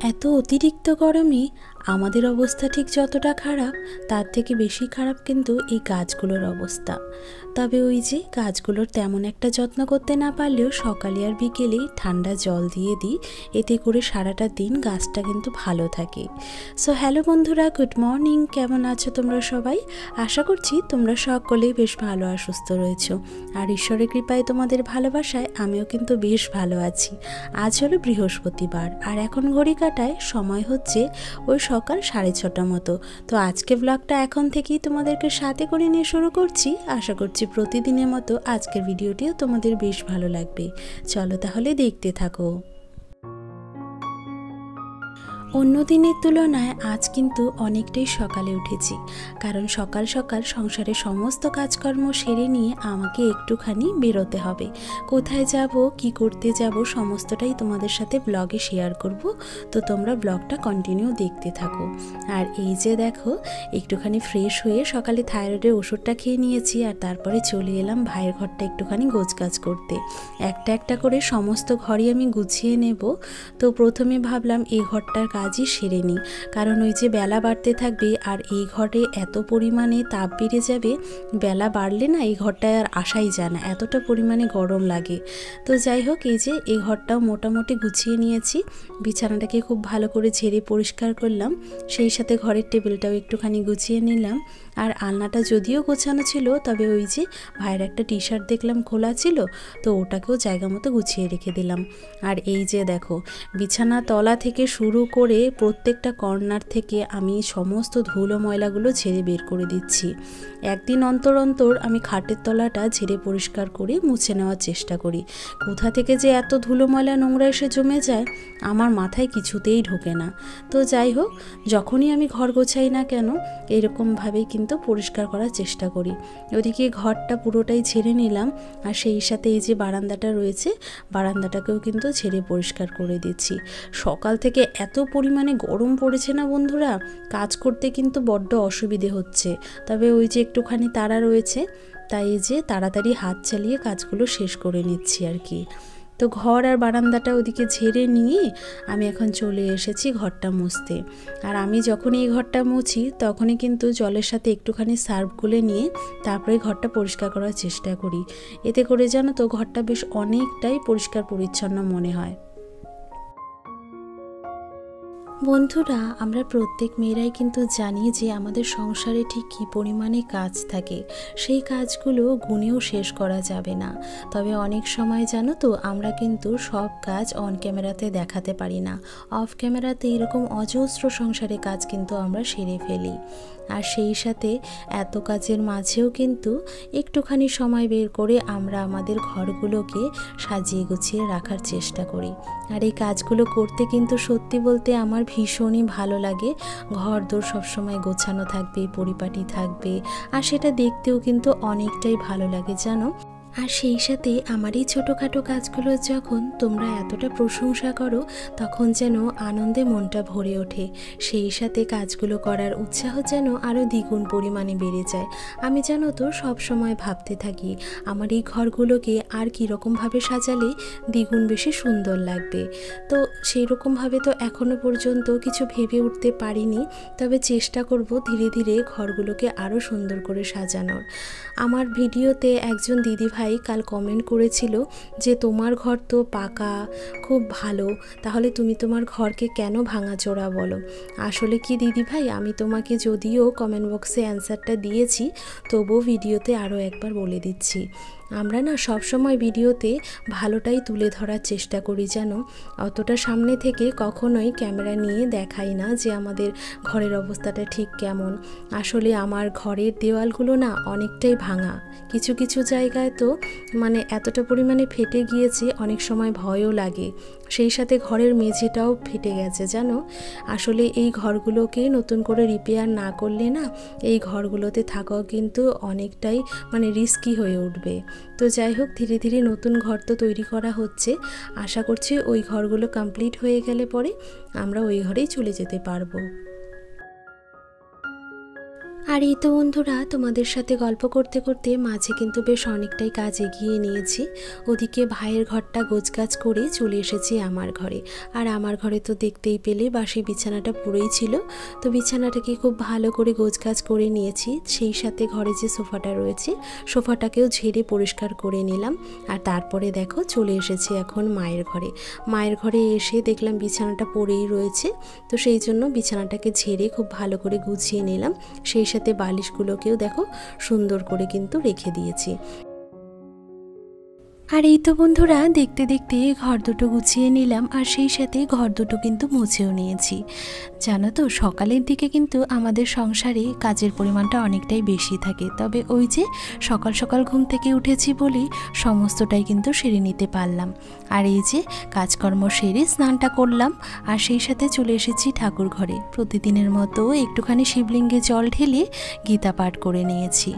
এত অতিরিক্ত গরমে আমাদের অবস্থা ঠিক যতটা খারাপ তার থেকে বেশি খারাপ কিন্তু এই গাছগুলোর অবস্থা। তবে ওই যে গাছগুলোর তেমন একটা যত্ন করতে না পারলেও সকালে আর বিকেলে ঠান্ডা জল দিয়ে দিই, এতে করে সারাটা দিন গাছটা কিন্তু ভালো থাকে। সো হ্যালো বন্ধুরা, গুড মর্নিং। কেমন আছো তোমরা সবাই? আশা করছি তোমরা সকলেই বেশ ভালো আর সুস্থ রয়েছো, আর ঈশ্বরের কৃপায় তোমাদের ভালোবাসায় আমিও কিন্তু বেশ ভালো আছি। আজ হলো বৃহস্পতিবার আর এখন ঘড়ি কাটায় সময় হচ্ছে ওই সকাল 6:30 মতো। তো আজকে ব্লগটা এখন থেকেই তোমাদেরকে সাথে করে নিয়ে শুরু করছি। আশা করছি প্রতিদিনের মতো আজকের ভিডিওটিও তোমাদের বেশ ভালো লাগবে। চলো তাহলে দেখতে থাকো। অন্য দিনের তুলনায় আজ কিন্তু অনেকটাই সকালে উঠেছি, কারণ সকাল সকাল সংসারের সমস্ত কাজকর্ম সেরে নিয়ে আমাকে একটুখানি বেরোতে হবে। কোথায় যাব, কি করতে যাব, সমস্তটাই তোমাদের সাথে ব্লগে শেয়ার করব। তো তোমরা ব্লগটা কন্টিনিউ দেখতে থাকো। আর এই যে দেখো, একটুখানি ফ্রেশ হয়ে সকালে থাইরয়েডের ওষুধটা খেয়ে নিয়েছি, আর তারপরে চলে এলাম ভাইয়ের ঘরটা একটুখানি গোছগাছ করতে। একটা একটা করে সমস্ত ঘরই আমি গুছিয়ে নেব। তো প্রথমে ভাবলাম এই ঘরটার কাজই সেরে নিই, কারণ ওই যে বেলা বাড়তে থাকবে আর এই ঘরে এত পরিমাণে তাপ বেড়ে যাবে, বেলা বাড়লে না এই ঘরটায় আর আসাই যায় না, এতটা পরিমাণে গরম লাগে। তো যাই হোক, এই যে এই ঘরটাও মোটামুটি গুছিয়ে নিয়েছি। বিছানাটাকে খুব ভালো করে ঝেড়ে পরিষ্কার করলাম, সেই সাথে ঘরের টেবিলটাও একটুখানি গুছিয়ে নিলাম। আর আলনাটা যদিও গোছানো ছিল, তবে ওই যে ভাইয়ের একটা টি শার্ট দেখলাম খোলা ছিল, তো ওটাকেও জায়গা মতো গুছিয়ে রেখে দিলাম। আর এই যে দেখো, বিছানা তলা থেকে শুরু করে প্রত্যেকটা কর্নার থেকে আমি সমস্ত ধুলো ময়লাগুলো ঝেড়ে বের করে দিচ্ছি। একদিন অন্তর অন্তর আমি খাটের তলাটা ঝেড়ে পরিষ্কার করে মুছে নেওয়ার চেষ্টা করি। কোথা থেকে যে এত ধুলো ময়লা নোংরা এসে জমে যায় আমার মাথায় কিছুতেই ঢোকে না। তো যাই হোক, যখনই আমি ঘর গোছাই না কেন এরকমভাবেই কিন্তু পরিষ্কার করার চেষ্টা করি। ওদিকে ঘরটা পুরোটাই ঝেড়ে নিলাম, আর সেই সাথে এই যে বারান্দাটা রয়েছে, বারান্দাটাকেও কিন্তু ঝেড়ে পরিষ্কার করে দিচ্ছি। সকাল থেকে এত পরিমাণে গরম পড়েছে না বন্ধুরা, কাজ করতে কিন্তু বড্ড অসুবিধে হচ্ছে। তবে ওই যে একটুখানি তাড়া রয়েছে, তাই যে তাড়াতাড়ি হাত চালিয়ে কাজগুলো শেষ করে নিচ্ছি আর কি। তো ঘর আর বারান্দাটা ওদিকে ঝেড়ে নিয়ে আমি এখন চলে এসেছি ঘরটা মুছতে। আর আমি যখন এই ঘরটা মুছি তখনই কিন্তু জলের সাথে একটুখানি সার্ফ গুলে নিয়ে তারপরে ঘরটা পরিষ্কার করার চেষ্টা করি। এতে করে জানো তো ঘরটা বেশ অনেকটাই পরিষ্কার পরিচ্ছন্ন মনে হয়। বন্ধুরা, আমরা প্রত্যেক মেয়েরাই কিন্তু জানি যে আমাদের সংসারে ঠিক কী পরিমাণে কাজ থাকে, সেই কাজগুলো গুণেও শেষ করা যাবে না। তবে অনেক সময় জানো তো আমরা কিন্তু সব কাজ অন ক্যামেরাতে দেখাতে পারি না, অফ ক্যামেরাতে এরকম অজস্র সংসারে কাজ কিন্তু আমরা সেরে ফেলি। আর সেই সাথে এত কাজের মাঝেও কিন্তু একটুখানি সময় বের করে আমরা আমাদের ঘরগুলোকে সাজিয়ে গুছিয়ে রাখার চেষ্টা করি। আর এই কাজগুলো করতে কিন্তু সত্যি বলতে আমার ভীষণই ভালো লাগে। ঘরদোর সবসময় গোছানো থাকবে, পরিপাটি থাকবে, আর সেটা দেখতেও কিন্তু অনেকটাই ভালো লাগে জানো। আর সেই সাথে আমার এই ছোটোখাটো কাজগুলো যখন তোমরা এতটা প্রশংসা করো, তখন যেন আনন্দে মনটা ভরে ওঠে। সেই সাথে কাজগুলো করার উৎসাহ যেন আরও দ্বিগুণ পরিমাণে বেড়ে যায়। আমি জানো তো সব সময় ভাবতে থাকি আমার এই ঘরগুলোকে আর কীরকমভাবে সাজালে দ্বিগুণ বেশি সুন্দর লাগবে। তো সেই রকমভাবে তো এখনও পর্যন্ত কিছু ভেবে উঠতে পারিনি, তবে চেষ্টা করব ধীরে ধীরে ঘরগুলোকে আরও সুন্দর করে সাজানোর। আমার ভিডিওতে একজন দিদিভাই কাল কমেন্ট করেছিল যে তোমার ঘর তো পাকা, খুব ভালো, তাহলে তুমি তোমার ঘরকে কেন ভাঙাচোরা বলো? আসলে কি দিদিভাই, আমি তোমাকে যদিও কমেন্ট বক্সে অ্যান্সারটা দিয়েছি, তবুও ভিডিওতে আরও একবার বলে দিচ্ছি। আমরা না সবসময় ভিডিওতে ভালোটাই তুলে ধরার চেষ্টা করি জানো, অতটা সামনে থেকে কখনোই ক্যামেরা নিয়ে দেখাই না যে আমাদের ঘরের অবস্থাটা ঠিক কেমন। আসলে আমার ঘরের দেওয়ালগুলো না অনেকটাই ভাঙা, কিছু কিছু জায়গায় তো মানে এতটা পরিমাণে ফেটে গিয়েছে, অনেক সময় ভয়ও লাগে। সেই সাথে ঘরের মেঝেটাও ফেটে গেছে জানো। আসলে এই ঘরগুলোকে নতুন করে রিপেয়ার না করলে না এই ঘরগুলোতে থাকাও কিন্তু অনেকটাই মানে রিস্কি হয়ে উঠবে। তো যাই হোক, ধীরে ধীরে নতুন ঘর তো তৈরি করা হচ্ছে, আশা করছি ওই ঘরগুলো কমপ্লিট হয়ে গেলে পরে আমরা ওই ঘরেই চলে যেতে পারবো। আর এই তো বন্ধুরা, তোমাদের সাথে গল্প করতে করতে মাঝে কিন্তু বেশ অনেকটাই কাজ এগিয়ে নিয়েছি। ওদিকে ভাইয়ের ঘরটা গোছগাছ করে চলে এসেছি আমার ঘরে। আর আমার ঘরে তো দেখতেই পেলে বাসি বিছানাটা পুরোই ছিল, তো বিছানাটাকে খুব ভালো করে গোছগাছ করে নিয়েছি। সেই সাথে ঘরে যে সোফাটা রয়েছে সোফাটাকেও ঝেড়ে পরিষ্কার করে নিলাম। আর তারপরে দেখো চলে এসেছি এখন মায়ের ঘরে। মায়ের ঘরে এসে দেখলাম বিছানাটা পড়েই রয়েছে, তো সেই জন্য বিছানাটাকে ঝেড়ে খুব ভালো করে গুছিয়ে নিলাম। সেই সাথে বালিশগুলোকেও দেখো সুন্দর করে কিন্তু রেখে দিয়েছি। আর এই তো বন্ধুরা, দেখতে দেখতে ঘর দুটো গুছিয়ে নিলাম, আর সেই সাথে ঘর দুটো কিন্তু মুছেও নিয়েছি। জানো তো, সকালের দিকে কিন্তু আমাদের সংসারে কাজের পরিমাণটা অনেকটাই বেশি থাকে, তবে ওই যে সকাল সকাল ঘুম থেকে উঠেছি বলেই সমস্তটাই কিন্তু সেরে নিতে পারলাম। আর এই যে কাজকর্ম সেরে স্নানটা করলাম, আর সেই সাথে চলে এসেছি ঠাকুর ঘরে। প্রতিদিনের মতো একটুখানি শিবলিঙ্গে জল ঢেলে গীতা পাঠ করে নিয়েছি।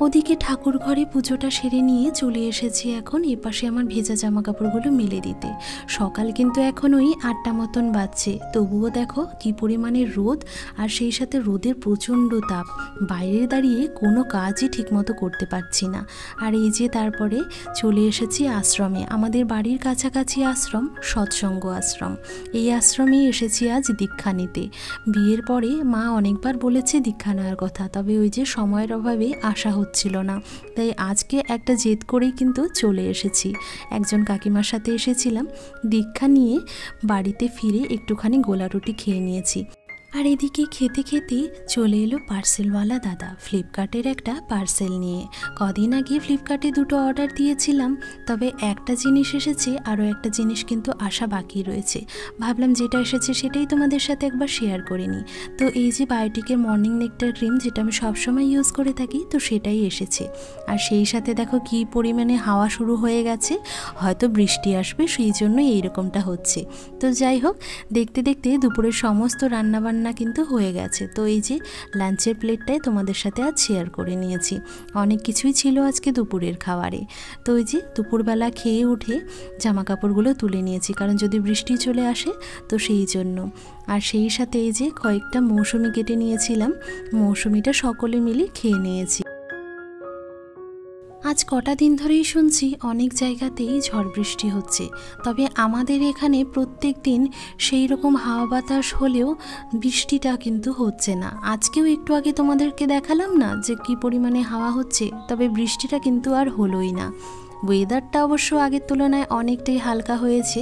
ওদিকে ঠাকুর ঘরে পুজোটা সেরে নিয়ে চলে এসেছি এখন এপাশে আমার ভেজা জামা কাপড়গুলো মেলে দিতে। সকাল কিন্তু এখন ওই 8টা মতন বাজছে, তবুও দেখো কি পরিমাণে রোদ, আর সেই সাথে রোদের প্রচণ্ড তাপ। বাইরে দাঁড়িয়ে কোনো কাজই ঠিকমতো করতে পারছি না। আর এই যে তারপরে চলে এসেছি আশ্রমে। আমাদের বাড়ির কাছাকাছি আশ্রম, সৎসঙ্গ আশ্রম। এই আশ্রমেই এসেছি আজ দীক্ষা নিতে। বিয়ের পরে মা অনেকবার বলেছে দীক্ষা নেওয়ার কথা, তবে ওই যে সময়ের অভাবে আসা ছিল না, তাই আজকে একটা জেদ করেই কিন্তু চলে এসেছি। একজন কাকিমার সাথে এসেছিলাম, দীক্ষা নিয়ে বাড়িতে ফিরে একটুখানি গোলা রুটি খেয়ে নিয়েছি। আর এদিকে খেতে খেতে চলে এলো পার্সেলওয়ালা দাদা, ফ্লিপকার্টের একটা পার্সেল নিয়ে। কদিন আগে ফ্লিপকার্টে 2টো অর্ডার দিয়েছিলাম, তবে একটা জিনিস এসেছে, আরও একটা জিনিস কিন্তু আসা বাকি রয়েছে। ভাবলাম যেটা এসেছে সেটাই তোমাদের সাথে একবার শেয়ার করে নিই। তো এই যে বায়োটিকের মর্নিং নেকটার ক্রিম, যেটা আমি সবসময় ইউজ করে থাকি, তো সেটাই এসেছে। আর সেই সাথে দেখো কি পরিমাণে হাওয়া শুরু হয়ে গেছে, হয়তো বৃষ্টি আসবে, সেই জন্য এইরকমটা হচ্ছে। তো যাই হোক, দেখতে দেখতে দুপুরের সমস্ত রান্নাবান্না কিন্তু হয়ে গেছে। তো এই যে লাঞ্চের প্লেটটাই তোমাদের সাথে আজ শেয়ার করে নিয়েছি। অনেক কিছুই ছিল আজকে দুপুরের খাবারে। তো ওই যে দুপুরবেলা খেয়ে উঠে জামা কাপড়গুলো তুলে নিয়েছি, কারণ যদি বৃষ্টি চলে আসে তো সেই জন্য। আর সেই সাথে এই যে কয়েকটা মৌসুমি কেটে নিয়েছিলাম, মৌসুমিটা সকলে মিলে খেয়ে নিয়েছি। আজ কটা দিন ধরেই শুনছি অনেক জায়গাতেই ঝড় বৃষ্টি হচ্ছে, তবে আমাদের এখানে প্রত্যেক দিন সেই রকম হাওয়া বাতাস হলেও বৃষ্টিটা কিন্তু হচ্ছে না। আজকেও একটু আগে তোমাদেরকে দেখালাম না যে কি পরিমাণে হাওয়া হচ্ছে, তবে বৃষ্টিটা কিন্তু আর হলোই না। ওয়েদারটা অবশ্য আগের তুলনায় অনেকটাই হালকা হয়েছে,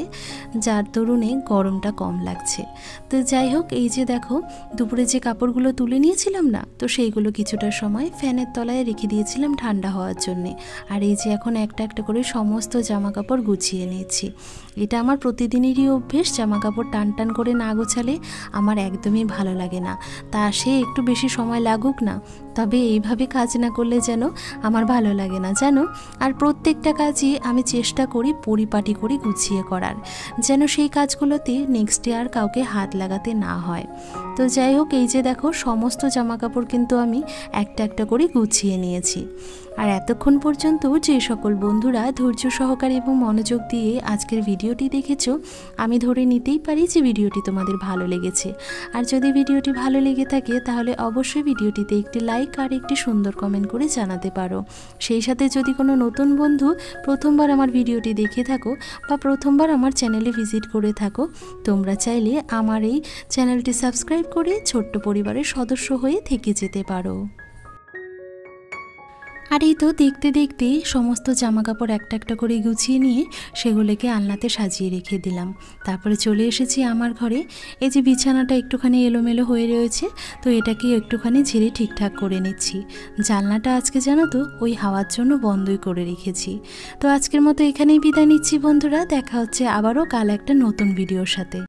যার দরুনে গরমটা কম লাগছে। তো যাই হোক, এই যে দেখো দুপুরে যে কাপড়গুলো তুলে নিয়েছিলাম না, তো সেইগুলো কিছুটা সময় ফ্যানের তলায় রেখে দিয়েছিলাম ঠান্ডা হওয়ার জন্যে। আর এই যে এখন একটা একটা করে সমস্ত জামা কাপড় গুছিয়ে নিয়েছি। এটা আমার প্রতিদিনেরই অভ্যেস, জামা কাপড় টান টান করে না গোছালে আমার একদমই ভালো লাগে না। তা সে একটু বেশি সময় লাগুক না, তবে এইভাবে কাজ না করলে যেন আমার ভালো লাগে না জানো। আর প্রত্যেকটা কাজই আমি চেষ্টা করি পরিপাটি করে গুছিয়ে করার, যেন সেই কাজগুলোতে নেক্সট ডে আর কাউকে হাত লাগাতে না হয়। তো যাই হোক, এই যে দেখো সমস্ত জামা কাপড় কিন্তু আমি একটা একটা করে গুছিয়ে নিয়েছি। আর এতক্ষণ পর্যন্ত যে সকল বন্ধুরা ধৈর্য সহকারে এবং মনোযোগ দিয়ে আজকের ভিডিওটি দেখেছো, আমি ধরে নিতেই পারি যে ভিডিওটি তোমাদের ভালো লেগেছে। আর যদি ভিডিওটি ভালো লেগে থাকে তাহলে অবশ্যই ভিডিওটিতে একটি লাইক আর একটি সুন্দর কমেন্ট করে জানাতে পারো। সেই সাথে যদি কোনো নতুন বন্ধু প্রথমবার আমার ভিডিওটি দেখে থাকো বা প্রথমবার আমার চ্যানেলে ভিজিট করে থাকো, তোমরা চাইলে আমার এই চ্যানেলটি সাবস্ক্রাইব করে ছোট্ট পরিবারের সদস্য হয়ে থেকে যেতে পারো। আর এই তো দেখতে দেখতে সমস্ত জামা কাপড় একটা একটা করে গুছিয়ে নিয়ে সেগুলোকে আলনাতে সাজিয়ে রেখে দিলাম। তারপরে চলে এসেছি আমার ঘরে। এই যে বিছানাটা একটুখানি এলোমেলো হয়ে রয়েছে, তো এটাকে একটুখানি ঝেড়ে ঠিকঠাক করে নিচ্ছি। জানলাটা আজকে জানো তো ওই হাওয়ার জন্য বন্ধই করে রেখেছি। তো আজকের মতো এখানেই বিদায় নিচ্ছি বন্ধুরা, দেখা হচ্ছে আবারও কাল একটা নতুন ভিডিওর সাথে।